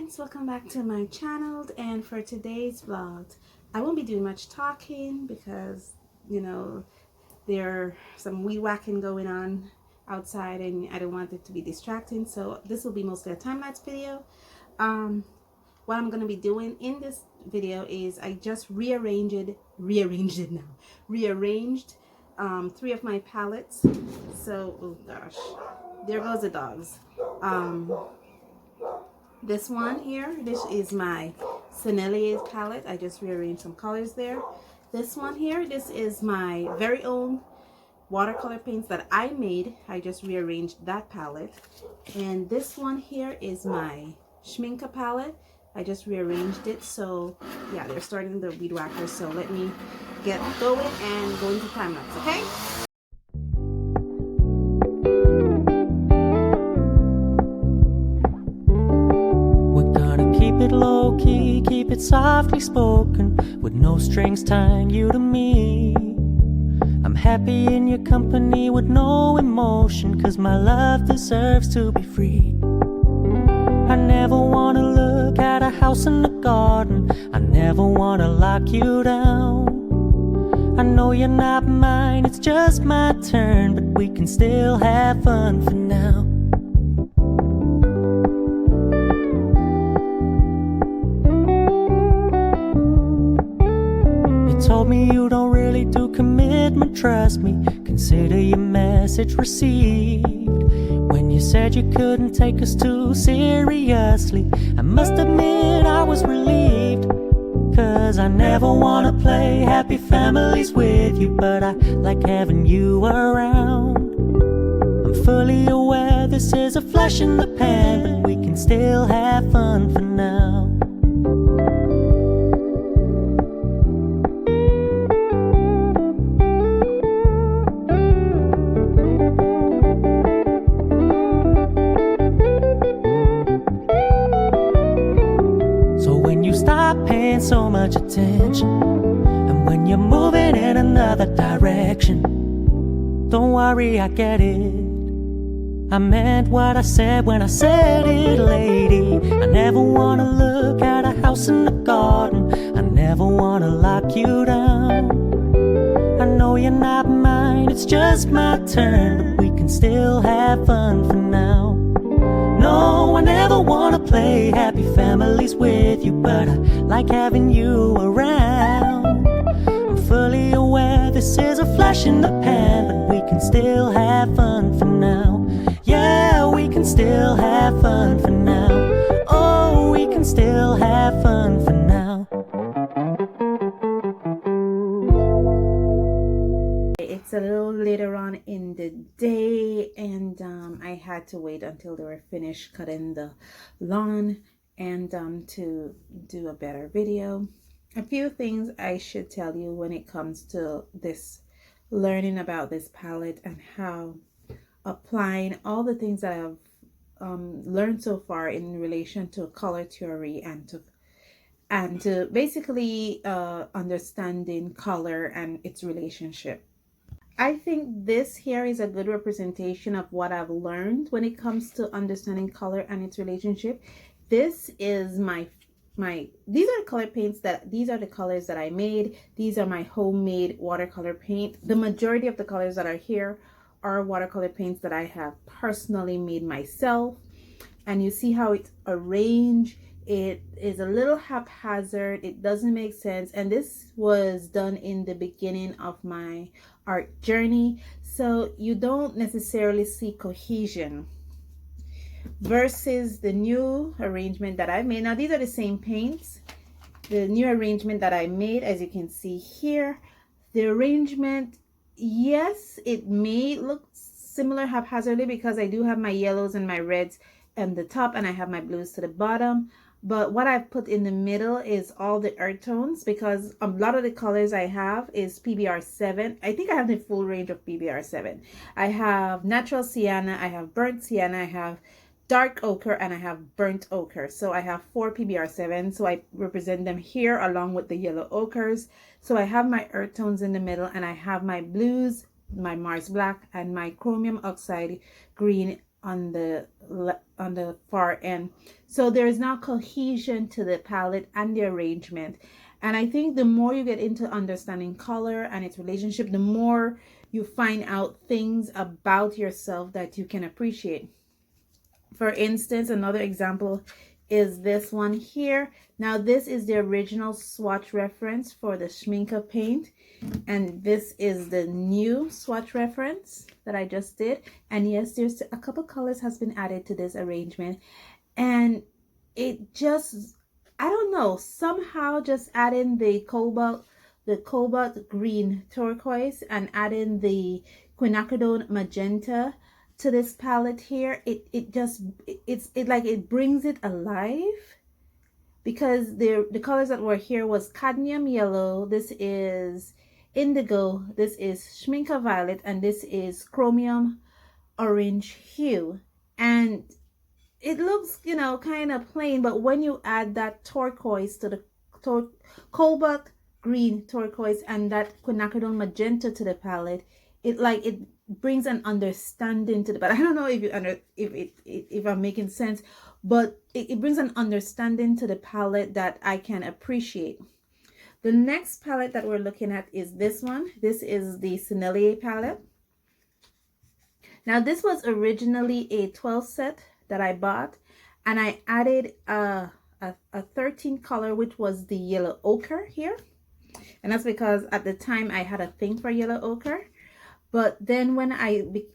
friends, welcome back to my channel. And for today's vlog, I won't be doing much talking because there's some weed whacking going on outside and I don't want it to be distracting, so this will be mostly a time-lapse video. What I'm going to be doing in this video is I just rearranged three of my palettes. So oh gosh, there goes the dogs. This one here, this is my Sennelier palette. I just rearranged some colors there. This one here, this is my very own watercolor paints that I made. I just rearranged that palette. And this one here is my Schminke palette. I just rearranged it. So yeah, they're starting the weed whacker. So let me get going and go into time lapse, okay? Keep it low-key, keep it softly spoken, with no strings tying you to me. I'm happy in your company with no emotion, 'cause my love deserves to be free. I never wanna look at a house in the garden, I never wanna lock you down. I know you're not mine, it's just my turn, but we can still have fun for now. Told me you don't really do commitment, trust me, consider your message received. When you said you couldn't take us too seriously, I must admit I was relieved. 'Cause I never wanna play happy families with you, but I like having you around. I'm fully aware this is a flash in the pan, but we can still have fun for now. So much attention, and when you're moving in another direction, don't worry, I get it. I meant what I said when I said it, lady. I never wanna look at a house in the garden, I never wanna lock you down. I know you're not mine, it's just my turn, but we can still have fun for now. No, I never wanna play happy families with you, but I like having you around. I'm fully aware this is a flash in the pan, but we can still have fun for now. Yeah, we can still have fun for now. Oh, we can still have fun for now. It's a little later on in the day, and I had to wait until they were finished cutting the lawn and to do a better video. A few things I should tell you when it comes to this, learning about this palette and how applying all the things that I've learned so far in relation to color theory and to basically understanding color and its relationship. I think this here is a good representation of what I've learned when it comes to understanding color and its relationship. This is these are the color paints these are the colors that I made. These are my homemade watercolor paint. The majority of the colors that are here are watercolor paints that I have personally made myself. And you see how it's arranged. It is a little haphazard, it doesn't make sense, and this was done in the beginning of my art journey, so you don't necessarily see cohesion versus the new arrangement that I made. Now these are the same paints. The new arrangement that I made, as you can see here, the arrangement, yes, it may look similar haphazardly because I do have my yellows and my reds at the top and I have my blues to the bottom. But what I've put in the middle is all the earth tones, because a lot of the colors I have is PBR7. I think I have the full range of PBR7. I have natural sienna, I have burnt sienna, I have dark ochre, and I have burnt ochre. So I have 4 PBR7. So I represent them here along with the yellow ochres. So I have my earth tones in the middle, and I have my blues, my Mars black, and my chromium oxide green on the far end. So there is now cohesion to the palette and the arrangement. And I think the more you get into understanding color and its relationship, the more you find out things about yourself that you can appreciate. For instance, another example is this one here. Now this is the original swatch reference for the Schminke paint, and this is the new swatch reference that I just did. And yes, there's a couple colors has been added to this arrangement, and it just, I don't know, somehow just adding the cobalt green turquoise and adding the quinacridone magenta to this palette here, it like it brings it alive, because the colors that were here was cadmium yellow, this is indigo, this is schminke violet, and this is chromium orange hue. And it looks, you know, kind of plain, but when you add that turquoise to the cobalt green turquoise and that quinacridone magenta to the palette, it brings an understanding to the palette. I don't know if you if I'm making sense, but it brings an understanding to the palette that I can appreciate. The next palette that we're looking at is this one. This is the Sennelier palette. Now this was originally a 12 set that I bought, and I added a 13 color, which was the yellow ochre here. And that's because at the time I had a thing for yellow ochre. But then when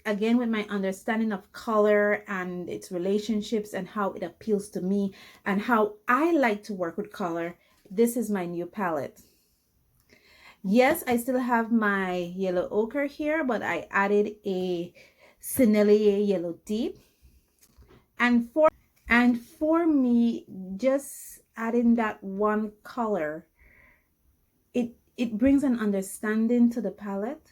again, with my understanding of color and its relationships and how it appeals to me and how I like to work with color, this is my new palette. Yes, I still have my yellow ochre here, but I added a Sennelier yellow deep. And for me, just adding that one color, it brings an understanding to the palette.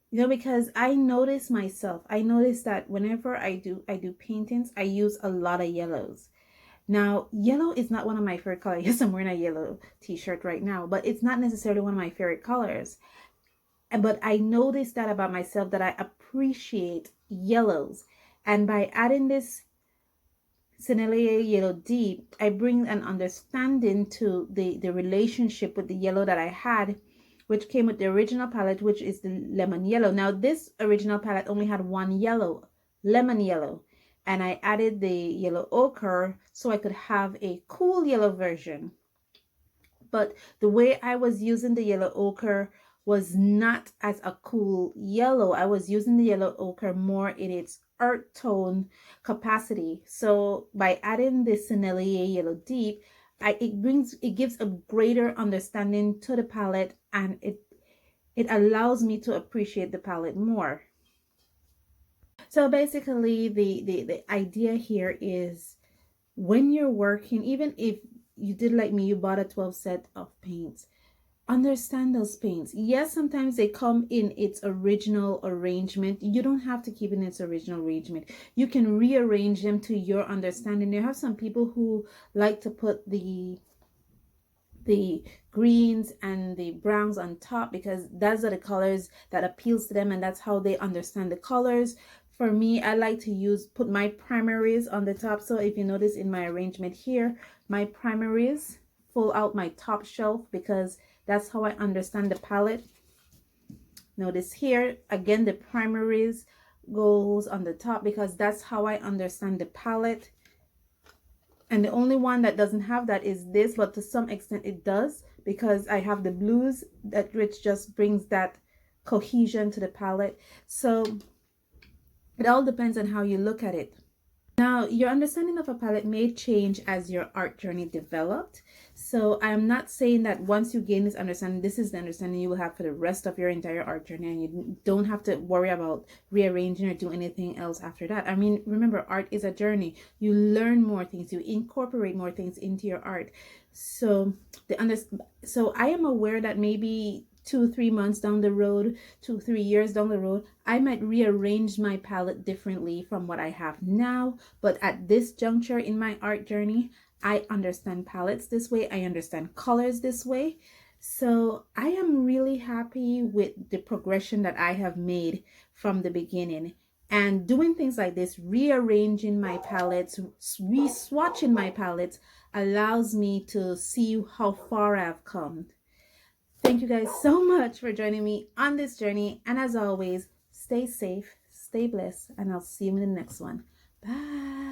You know, because I notice that whenever I do paintings, I use a lot of yellows. Now, yellow is not one of my favorite colors. Yes, I'm wearing a yellow t-shirt right now, but it's not necessarily one of my favorite colors. But I noticed that about myself, that I appreciate yellows. And by adding this Sennelier yellow deep, I bring an understanding to the relationship with the yellow that I had, which came with the original palette, which is the lemon yellow. Now this original palette only had one yellow, lemon yellow, and I added the yellow ochre so I could have a cool yellow version. But the way I was using the yellow ochre was not as a cool yellow. I was using the yellow ochre more in its earth tone capacity. So by adding the Sennelier yellow deep, it gives a greater understanding to the palette, and it allows me to appreciate the palette more. So basically the idea here is, when you're working, even if you did like me, you bought a 12 set of paints, understand those paints. Yes, sometimes they come in its original arrangement. You don't have to keep in its original arrangement. You can rearrange them to your understanding. You have some people who like to put the greens and the browns on top because those are the colors that appeals to them, and that's how they understand the colors. For me, I like to put my primaries on the top. So if you notice in my arrangement here, my primaries pull out my top shelf because that's how I understand the palette. Notice here, again, the primaries goes on the top because that's how I understand the palette. And the only one that doesn't have that is this, but to some extent it does, because I have the blues, which just brings that cohesion to the palette. So it all depends on how you look at it. Now, your understanding of a palette may change as your art journey developed. So I'm not saying that once you gain this understanding, this is the understanding you will have for the rest of your entire art journey, and you don't have to worry about rearranging or do anything else after that. I mean, remember, art is a journey. You learn more things, you incorporate more things into your art. So I am aware that maybe 2-3 months down the road, 2-3 years down the road, I might rearrange my palette differently from what I have now. But at this juncture in my art journey, I understand palettes this way. I understand colors this way. So I am really happy with the progression that I have made from the beginning. And doing things like this, rearranging my palettes, re-swatching my palettes, allows me to see how far I've come. Thank you guys so much for joining me on this journey. And as always, stay safe, stay blessed, and I'll see you in the next one. Bye.